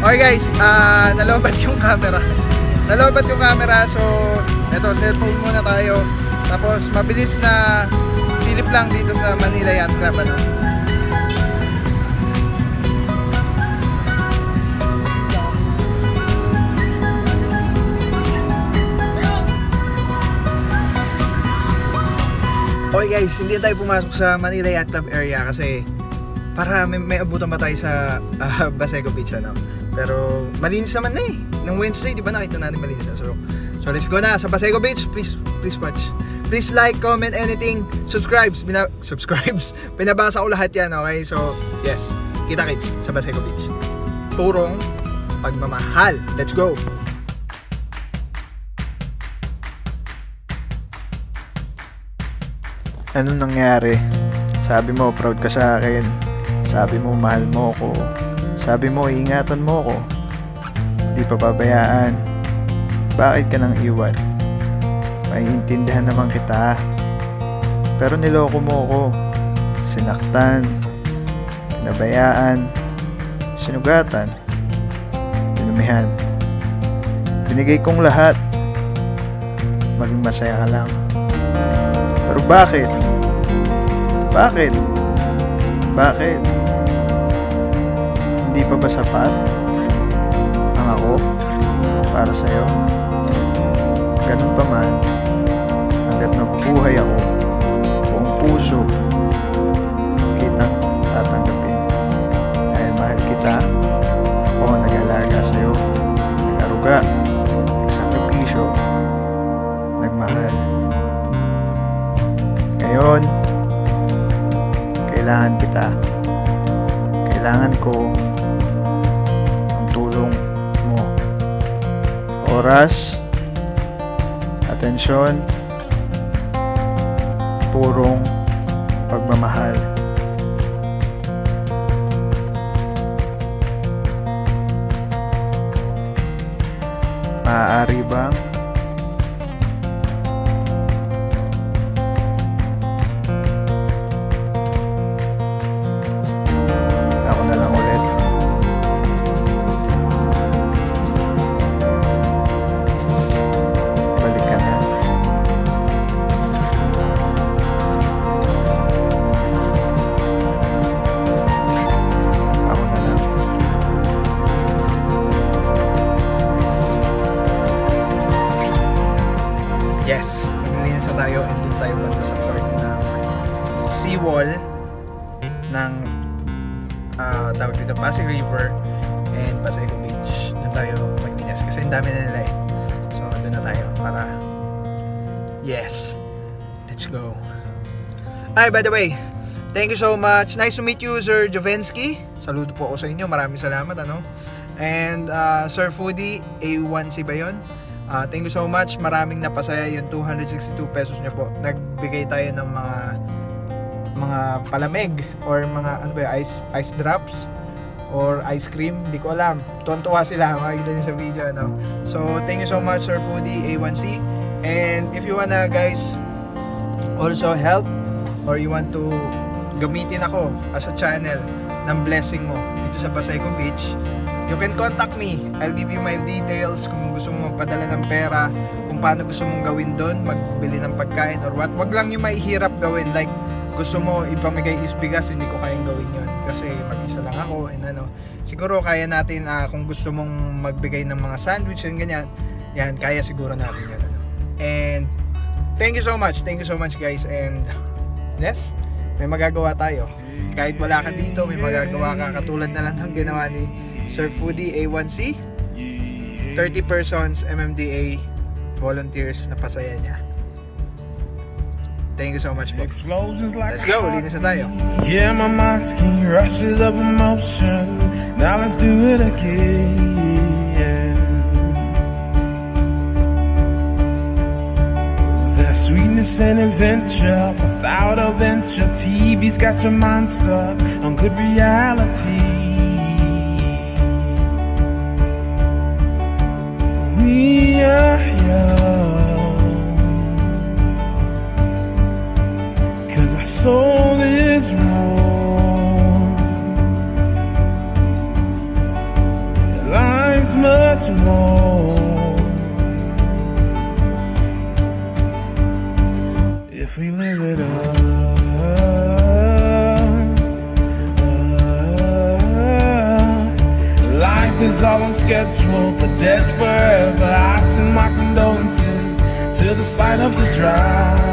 Okay guys, nalobat yung camera. Nalobat yung camera, so eto, cellphone muna tayo. Tapos mabilis na silip lang dito sa Manila Yacht Club, ano. Okay guys, hindi tayo pumasok sa Manila Yacht Club area kasi para may abutan pa tayo sa Baseco Beach, ano. Pero malinis naman na eh. Nung Wednesday, di ba nakita natin malinis na. So let's go na sa Baseco Beach. Please watch. Please like, comment, anything. Subscribes. Pinabasa ko lahat yan, okay? So, yes. Kita-kits sa Baseco Beach. Purong pagmamahal. Let's go! Anong nangyari? Sabi mo, proud ka sa akin. Sabi mo, mahal mo ako. Sabi mo, ingatan mo ako. Di pa babayaan. Bakit ka nang iwan? Maiintindihan naman kita. Pero niloko mo ako. Sinaktan. Pinabayaan. Sinugatan. Pinumihan. Binigay kong lahat. Maging masaya ka lang. Pero bakit? Bakit? Bakit? Hindi pa ba sapat ang ako para sa'yo? Ganun pa man, hanggat nabubuhay ako, buong puso kitang tatanggapin. Dahil mahal kita, ako ang nag-alaga sa'yo, nag-aruga, nagsakripisyo, nagmahal. Ngayon, kailangan kita. Kailangan ko ang tulong mo. Oras, atensyon, purong pagmamahal. Maaari bang yes, maglilinis na tayo and doon tayo banda sa part ng seawall ng tawag dito Pasig River and Baseco Beach. Doon tayo maglilinis kasi ang dami na nila eh. So doon na tayo para yes, let's go. Ay, by the way, thank you so much. Nice to meet you, Sir Jovensky. Saludo po ako sa inyo. Maraming salamat, ano. And Sir Foodie A1C ba yun? Thank you so much. Maraming napasaya yung 262 pesos niyo po. Nagbigay tayo ng mga palamig or mga ano ba, ice drops or ice cream, hindi ko alam. Tuwan-tuwa sila, makikita niyo sa video, ano. So thank you so much, Sir Foodie A1C. And if you wanna guys also help or you want to gamitin ako as a channel ng blessing mo dito sa Baseco Beach, you can contact me. I'll give you my details kung gusto mo magpadala ng pera, kung paano gusto mong gawin doon, magbili ng pagkain or what. Wag lang yung mahihirap gawin, like gusto mo ipamigay is bigas, hindi ko kayang gawin yun kasi mag-isa lang ako and ano. Siguro kaya natin kung gusto mong magbigay ng mga sandwich and ganyan, yan, kaya siguro natin yan, ano. And thank you so much guys, and yes, may magagawa tayo. Kahit wala ka dito, may magagawa ka katulad na lang ng ginawa ni Sir Foodie A1C. 30 persons MMDA volunteers na pasaya niya. Thank you so much, folks. Let's go, linis na tayo. Yeah, my mind's king, rushes of emotion. Now let's do it again. There's sweetness and adventure without a venture. TV's got your mind stuck on good reality. We are young, 'cause our soul is warm. life's much more if we live it up. Life is all on schedule, but dead's forever. I send my condolences to the side of the drive.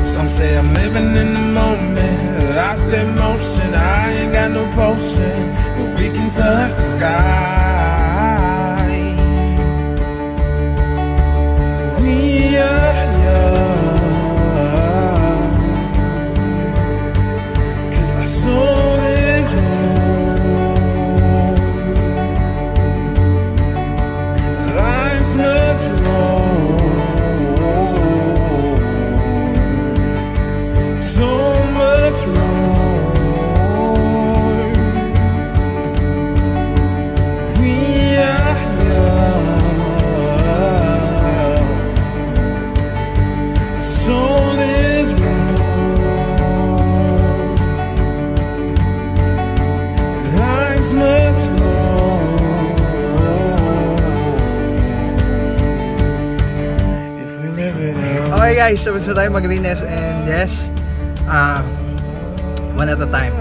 Some say I'm living in the moment, I say motion. I ain't got no potion, but we can touch the sky. We are young, 'cause our soul is warm. Life's much more, so much more. We are young, soul is warm. Life's much more if we live it up. Okay guys, tapos na tayo mag-rines and yes, one at a time.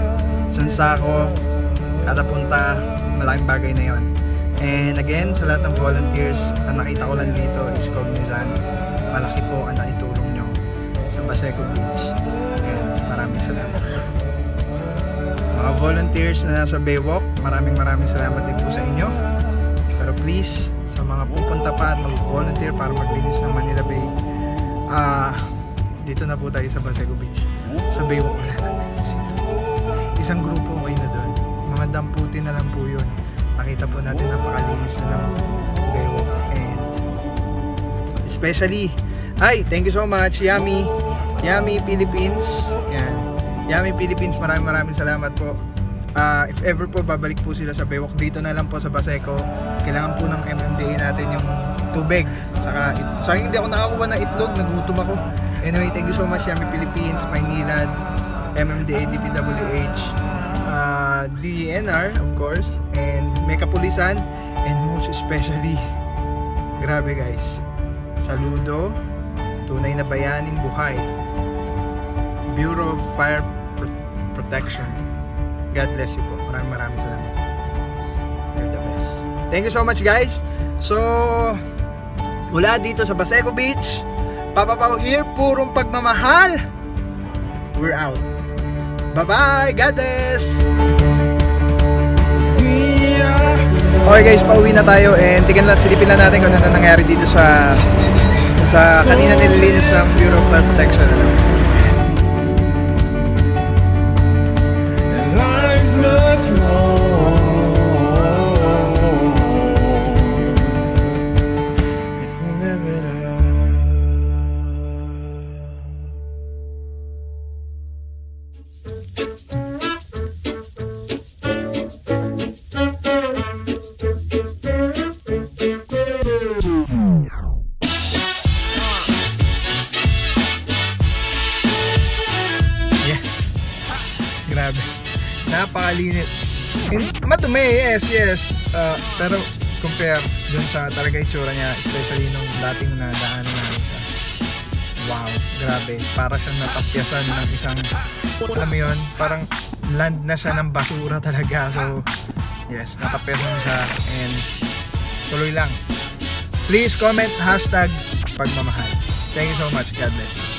Sansa ako, kada punta, malaking bagay na yon. And again, sa lahat ng volunteers, ang nakita ko lang dito is cognizant. Malaki po ang naitulong nyo sa Baseco Beach. And maraming salamat. Mga volunteers na nasa Baywalk, maraming salamat din po sa inyo. Pero please, sa mga pupunta pa at mag-volunteer para maglinis ng Manila Bay, dito na po tayo sa Baseco Beach. Sa Baywalk wala na. Isang grupo okay na doon. Mga damputi na lang po yun. Nakita po natin napakalinis na ng Baywalk. And especially, hi, thank you so much Yummy Philippines. Yan. Yummy Philippines, maraming salamat po. If ever po babalik po sila sa Baywalk, dito na lang po sa Baseco. Kailangan po ng MMDA natin yung tubig. Saka hindi ako nakakuha ng itlog, nagutom ako. Anyway, thank you so much Yummy Philippines, Maynilad, MMDA, DPWH, DENR of course, and may kapulisan, and most especially, grabe guys, saludo, tunay na bayaning buhay, Bureau of Fire Protection. God bless you po. Maraming salamat. You're the best. Thank you so much guys. So mula dito sa Baseco Beach, Papa Pao here, purong pagmamahal. We're out. Bye bye. God bless. Okay guys, pauwi na tayo and silipin lang natin kung ano nangyari dito sa kanina nililinis ng Bureau of Fire Protection. Life's much more if we live it up. Grabe. Napakalinis. Madumi, yes. Pero compare dun sa talaga itsura niya, especially nung dating nadaanan namin siya. Wow, grabe. Para siyang natapyasan ng isang, alam mo yun, parang land na siya ng basura talaga. So, yes, natapyasan siya and tuloy lang. Please comment #pagmamahal. Thank you so much. God bless you.